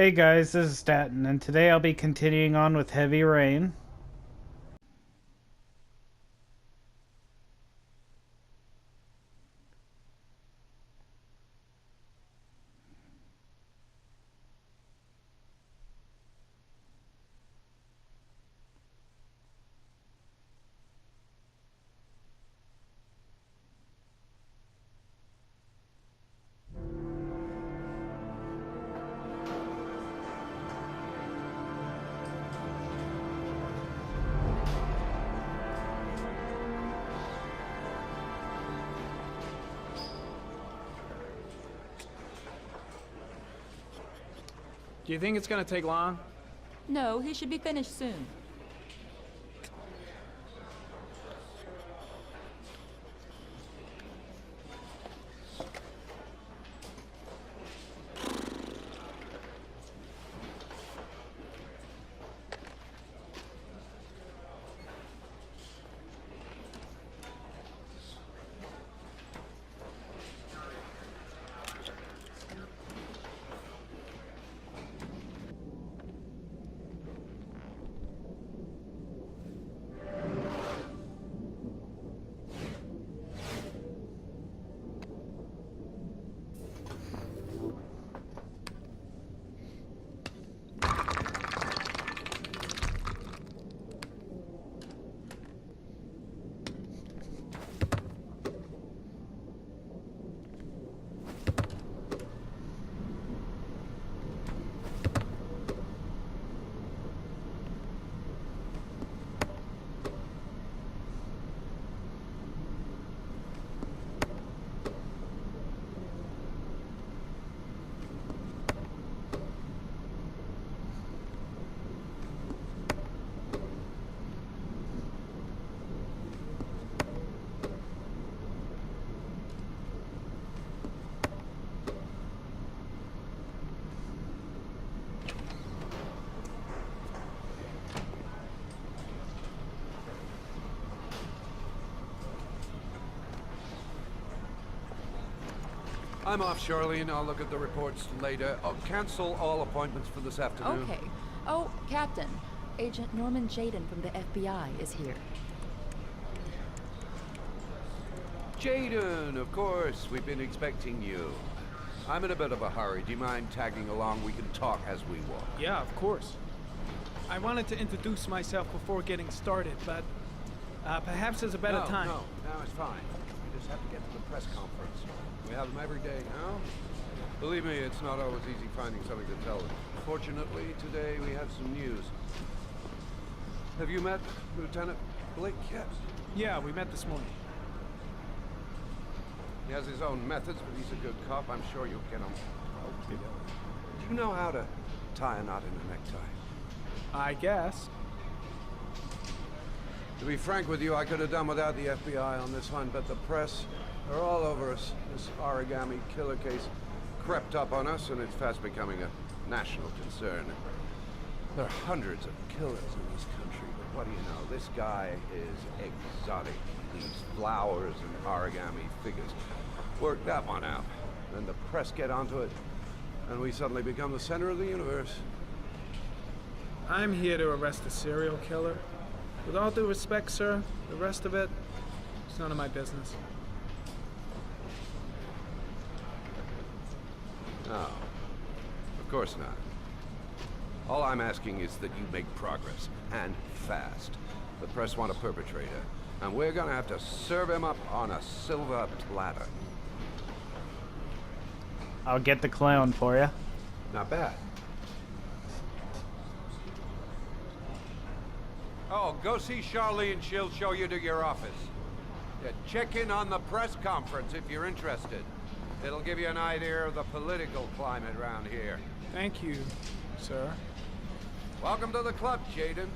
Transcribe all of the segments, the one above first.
Hey guys, this is Staten, and today I'll be continuing on with Heavy Rain. Do you think it's gonna take long? No, he should be finished soon. I'm off, Charlene. I'll look at the reports later. I'll cancel all appointments for this afternoon. Okay. Oh, Captain. Agent Norman Jayden from the FBI is here. Jayden, of course. We've been expecting you. I'm in a bit of a hurry. Do you mind tagging along? We can talk as we walk. Yeah, of course. I wanted to introduce myself before getting started, but perhaps there's a better time. No, it's fine. We just have to get to the press conference. We have them every day now. Believe me, it's not always easy finding something to tell them. Fortunately, today we have some news. Have you met Lieutenant Blake yet? Yeah, we met this morning. He has his own methods, but he's a good cop. I'm sure you'll get him. Do you know how to tie a knot in a necktie? I guess. To be frank with you, I could have done without the FBI on this one, but the press are all over us. This origami killer case crept up on us, and it's fast becoming a national concern. There are hundreds of killers in this country, but what do you know? This guy is exotic. These flowers and origami figures. Work that one out. Then the press get onto it, and we suddenly become the center of the universe. I'm here to arrest a serial killer. With all due respect, sir, the rest of it, it's none of my business. No, of course not. All I'm asking is that you make progress, and fast. The press want a perpetrator, and we're gonna have to serve him up on a silver platter. I'll get the clown for you. Not bad. Oh, go see Charlene. She'll show you to your office. Yeah, check in on the press conference if you're interested. It'll give you an idea of the political climate around here. Thank you, sir. Welcome to the club, Jayden.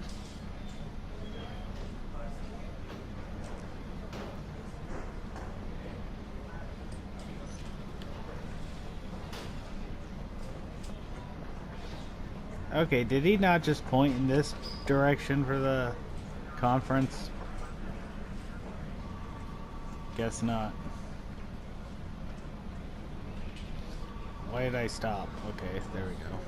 Okay, did he not just point in this direction for the conference? Guess not. Why did I stop? Okay, there we go.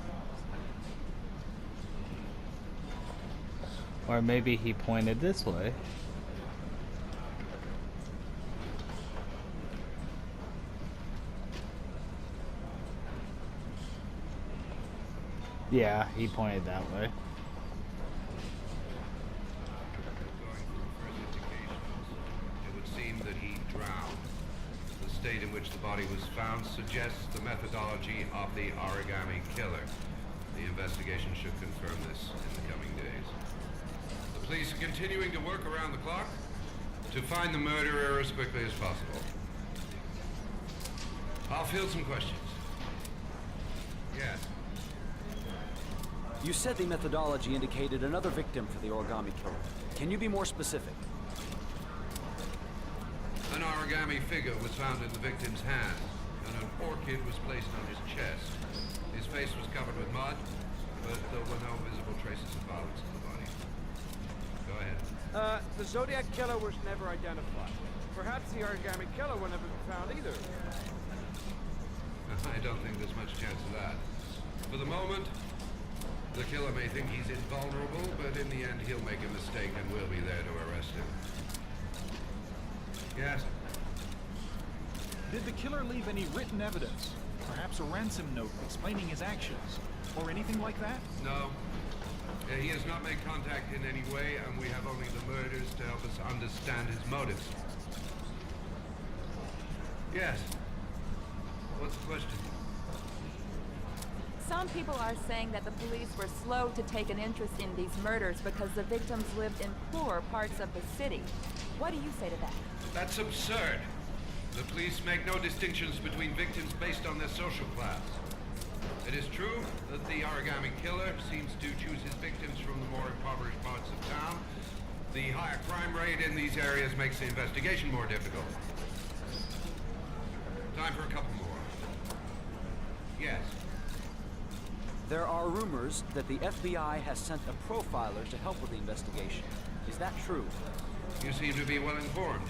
Or maybe he pointed this way. Yeah, he pointed that way. It would seem that he drowned. The state in which the body was found suggests the methodology of the origami killer. The investigation should confirm this in the coming days. The police are continuing to work around the clock to find the murderer as quickly as possible. I'll field some questions. Yes. You said the methodology indicated another victim for the origami killer. Can you be more specific? An origami figure was found in the victim's hand, and an orchid was placed on his chest. His face was covered with mud, but there were no visible traces of violence in the body. Go ahead. The Zodiac Killer was never identified. Perhaps the origami killer will never be found either. I don't think there's much chance of that. For the moment, the killer may think he's invulnerable, but in the end he'll make a mistake and we'll be there to arrest him. Yes? Did the killer leave any written evidence? Perhaps a ransom note explaining his actions? Or anything like that? No. He has not made contact in any way, and we have only the murders to help us understand his motives. Yes. What's the question? Some people are saying that the police were slow to take an interest in these murders because the victims lived in poorer parts of the city. What do you say to that? That's absurd. The police make no distinctions between victims based on their social class. It is true that the origami killer seems to choose his victims from the more impoverished parts of town. The higher crime rate in these areas makes the investigation more difficult. Time for a couple more. Yes. There are rumors that the FBI has sent a profiler to help with the investigation. Is that true? You seem to be well informed.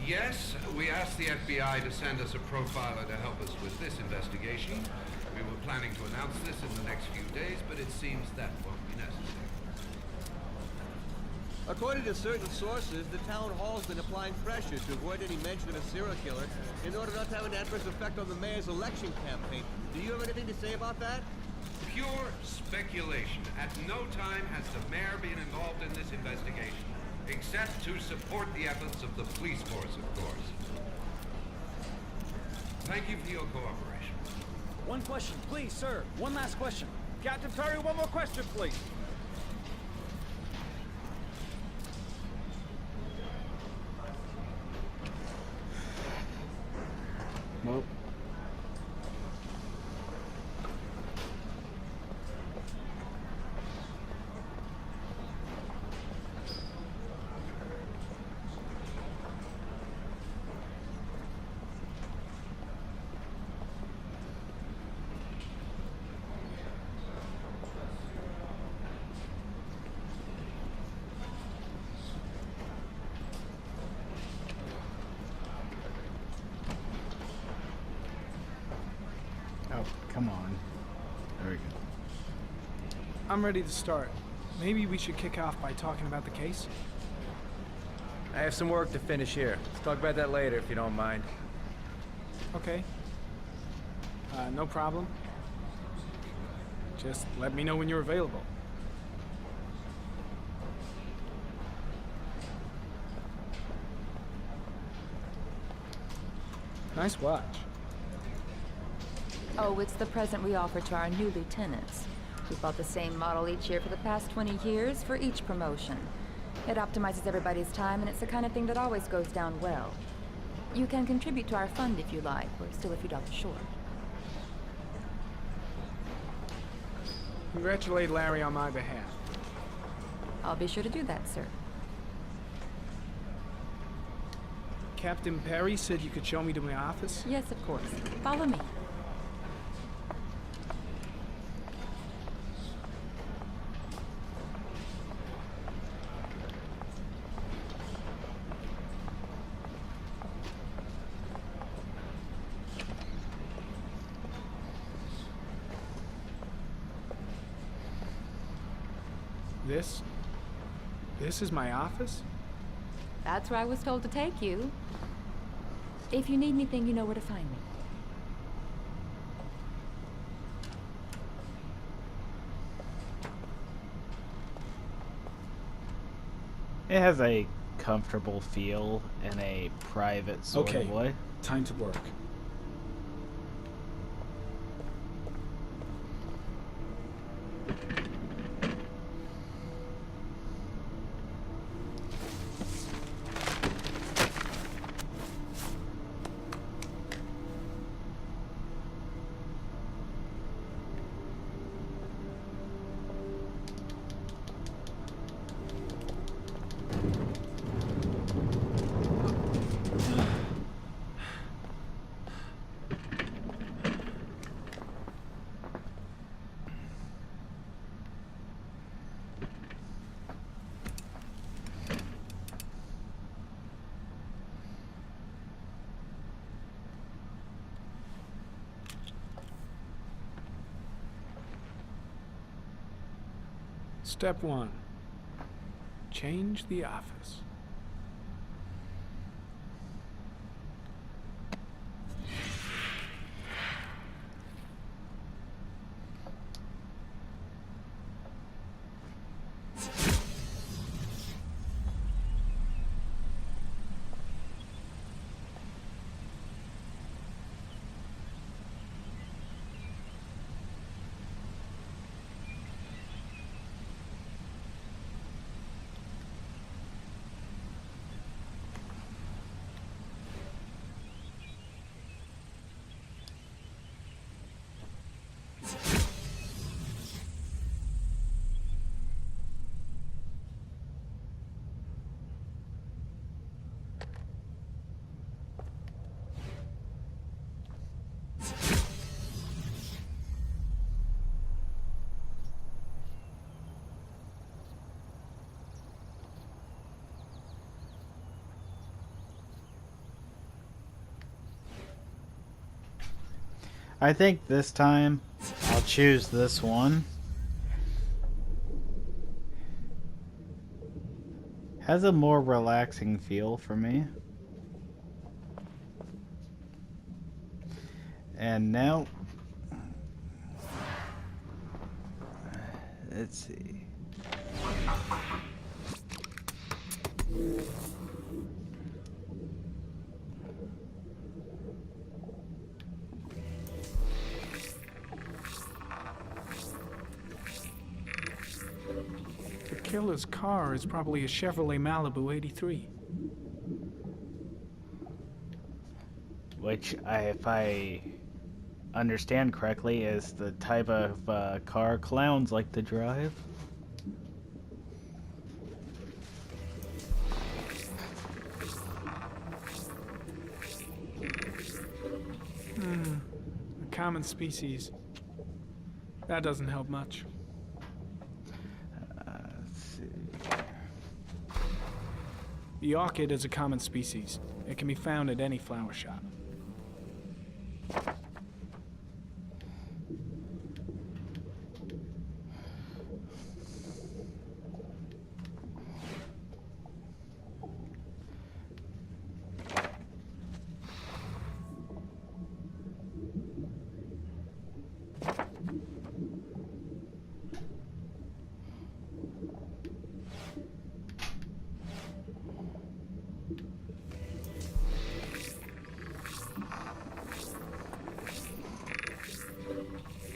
Yes, we asked the FBI to send us a profiler to help us with this investigation. We were planning to announce this in the next few days, but it seems that won't be necessary. According to certain sources, the town hall's been applying pressure to avoid any mention of a serial killer in order not to have an adverse effect on the mayor's election campaign. Do you have anything to say about that? Pure speculation. At no time has the mayor been involved in this investigation, except to support the efforts of the police force, of course. Thank you for your cooperation. One question, please, sir. One last question. Captain Perry, one more question, please. Nope. Oh, come on. There we go. I'm ready to start. Maybe we should kick off by talking about the case? I have some work to finish here. Let's talk about that later, if you don't mind. Okay. No problem. Just let me know when you're available. Nice watch. Oh, it's the present we offer to our new lieutenants. We've bought the same model each year for the past 20 years for each promotion. It optimizes everybody's time, and it's the kind of thing that always goes down well. You can contribute to our fund if you like. We're still a few dollars short. Congratulate Larry on my behalf. I'll be sure to do that, sir. Captain Perry said you could show me to my office? Yes, of course. Follow me. This This is my office? That's where I was told to take you. If you need anything, you know where to find me. It has a comfortable feel in a private sort of way. Time to work. Step 1. Change the office. I think this time I'll choose this one. Has a more relaxing feel for me. And now, let's see. The killer's car is probably a Chevrolet Malibu 83. Which, if I understand correctly, is the type of car clowns like to drive. A common species. That doesn't help much. Let's see. The orchid is a common species. It can be found at any flower shop.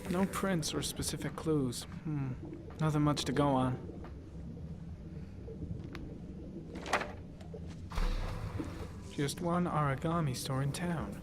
No prints or specific clues. Nothing much to go on. Just one origami store in town.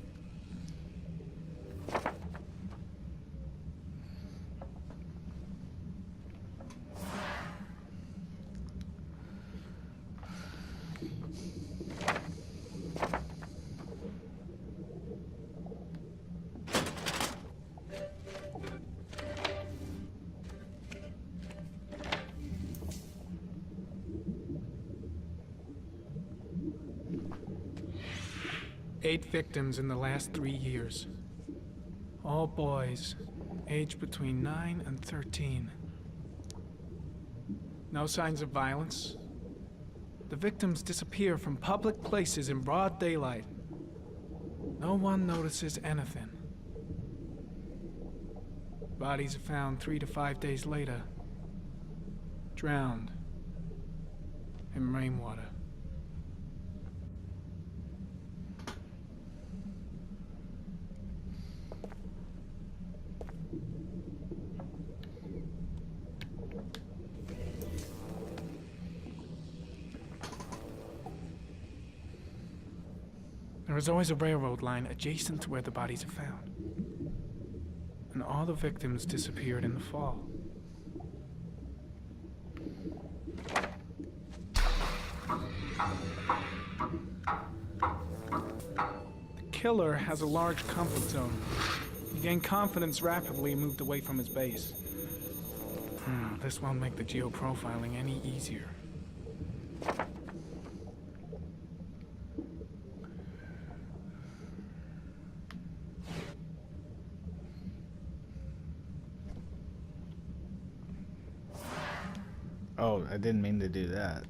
Eight victims in the last 3 years. All boys, aged between 9 and 13. No signs of violence, the victims disappear from public places in broad daylight. No one notices anything. Bodies are found 3 to 5 days later, drowned in rainwater. There is always a railroad line adjacent to where the bodies are found. And all the victims disappeared in the fall. The killer has a large comfort zone. He gained confidence rapidly and moved away from his base. This won't make the geoprofiling any easier. Oh, I didn't mean to do that.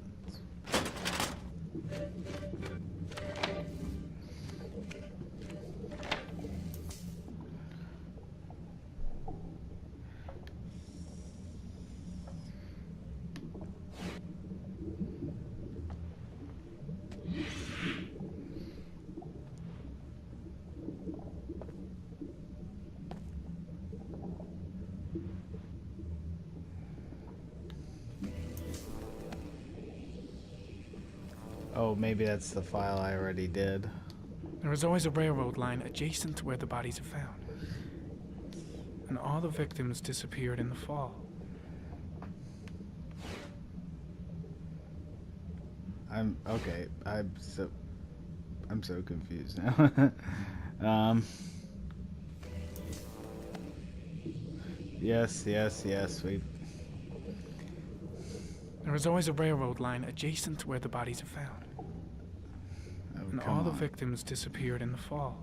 Oh, maybe that's the file I already did. There is always a railroad line adjacent to where the bodies are found. And all the victims disappeared in the fall. Okay. I'm so confused now. Yes. There is always a railroad line adjacent to where the bodies are found. Oh, And all the victims disappeared in the fall.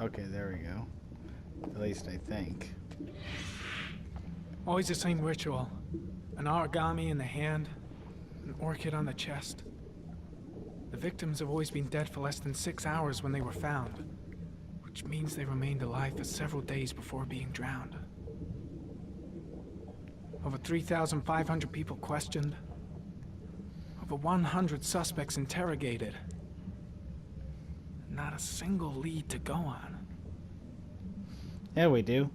Okay, there we go. At least I think. Always the same ritual. An origami in the hand, an orchid on the chest. The victims have always been dead for less than 6 hours when they were found, which means they remained alive for several days before being drowned. Over 3,500 people questioned. Over 100 suspects interrogated. Not a single lead to go on. Yeah, we do.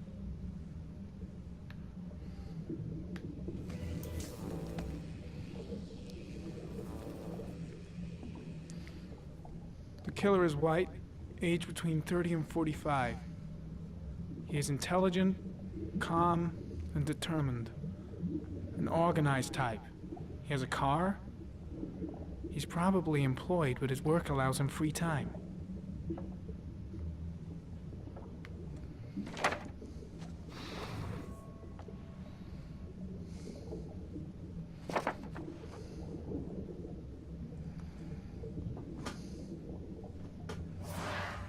The killer is white, aged between 30 and 45. He is intelligent, calm, and determined. An organized type. He has a car. He's probably employed, but his work allows him free time.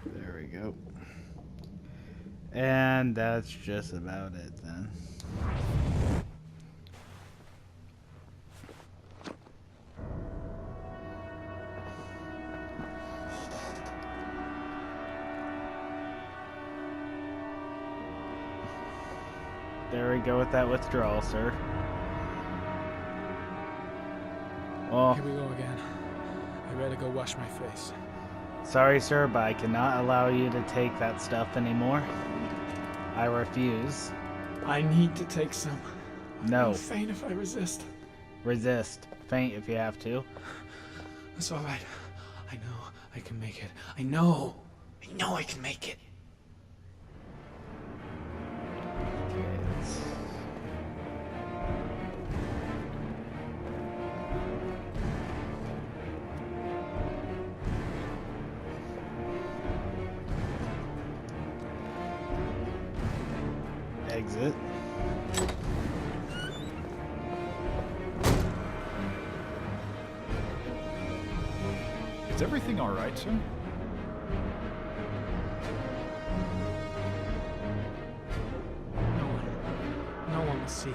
There we go. And that's just about it then. There we go with that withdrawal, sir. Well, Here we go again. I better go wash my face. sorry, sir, but I cannot allow you to take that stuff anymore. I refuse. I need to take some. No. I'll faint if I resist. Resist. Faint if you have to. That's all right. I know I can make it. I know I can make it. Okay, let's... Exit. Is everything all right, sir? No and see.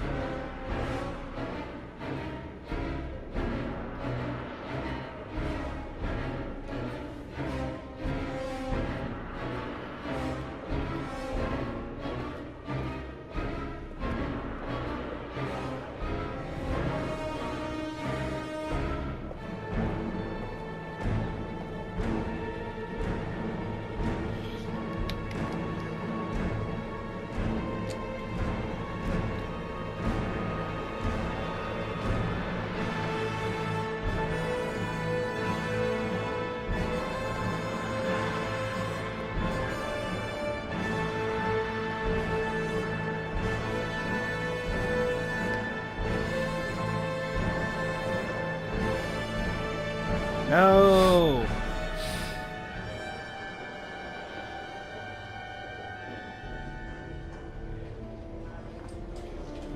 No!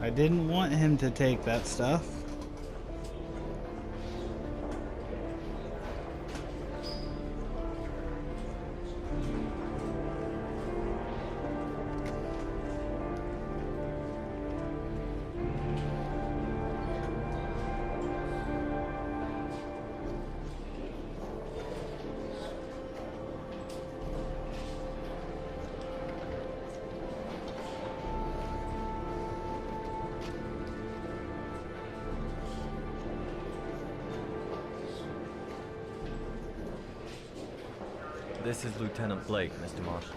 I didn't want him to take that stuff. This is Lieutenant Blake, Mr. Marshall.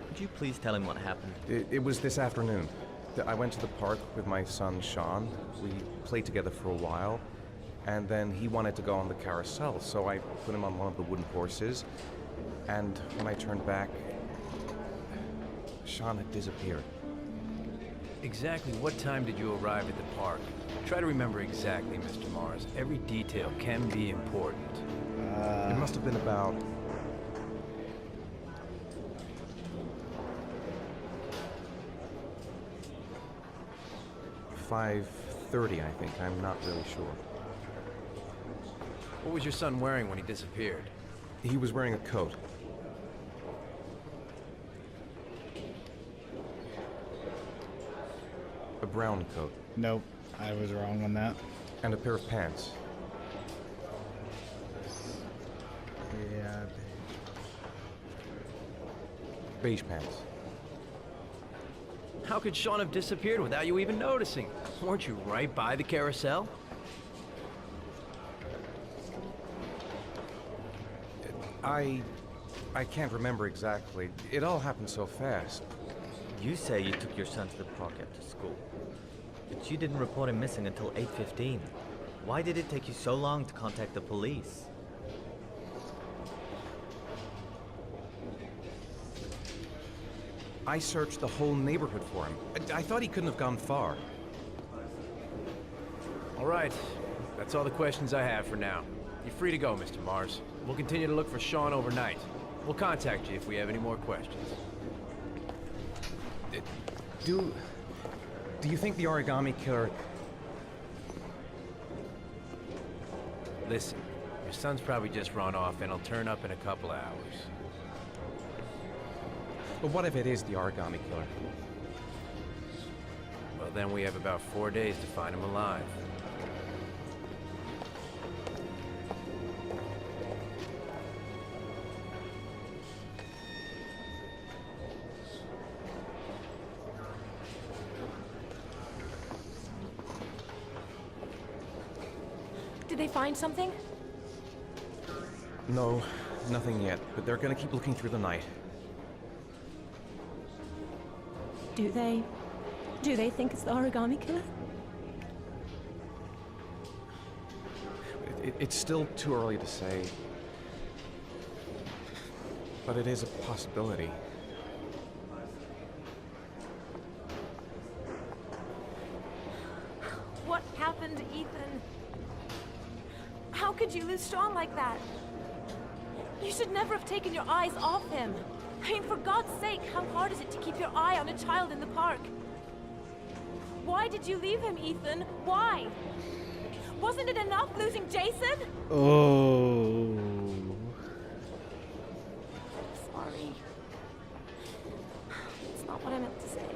Could you please tell him what happened? It was this afternoon. I went to the park with my son, Sean. We played together for a while, and then he wanted to go on the carousel, so I put him on one of the wooden horses, and when I turned back, Sean had disappeared. Exactly what time did you arrive at the park? Try to remember exactly, Mr. Mars. Every detail can be important. It must have been about 5:30, I think. I'm not really sure. What was your son wearing when he disappeared? He was wearing a coat. A brown coat. Nope, I was wrong on that. And a pair of pants. Yeah. Beige pants. How could Sean have disappeared without you even noticing? Weren't you right by the carousel? I can't remember exactly. It all happened so fast. You say you took your son to the park after school, but you didn't report him missing until 8:15. Why did it take you so long to contact the police? I searched the whole neighborhood for him. I thought he couldn't have gone far. All right. That's all the questions I have for now. You're free to go, Mr. Mars. We'll continue to look for Sean overnight. We'll contact you if we have any more questions. Do you think the origami killer... Listen, your son's probably just run off and he'll turn up in a couple hours. But what if it is the origami killer? Well, then we have about 4 days to find him alive. Did they find something? No, nothing yet, but they're gonna keep looking through the night. Do they think it's the origami killer? It's still too early to say. But it is a possibility. What happened, Ethan? How could you lose Sean like that? You should never have taken your eyes off him. I mean, for God's sake, how hard is it to keep your eye on a child in the park? Why did you leave him, Ethan? Why? Wasn't it enough losing Jason? Oh. Sorry. It's not what I meant to say.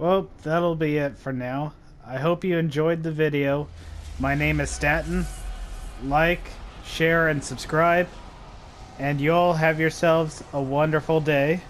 Well, that'll be it for now. I hope you enjoyed the video. My name is Staten. Like, share, and subscribe. And you all have yourselves a wonderful day.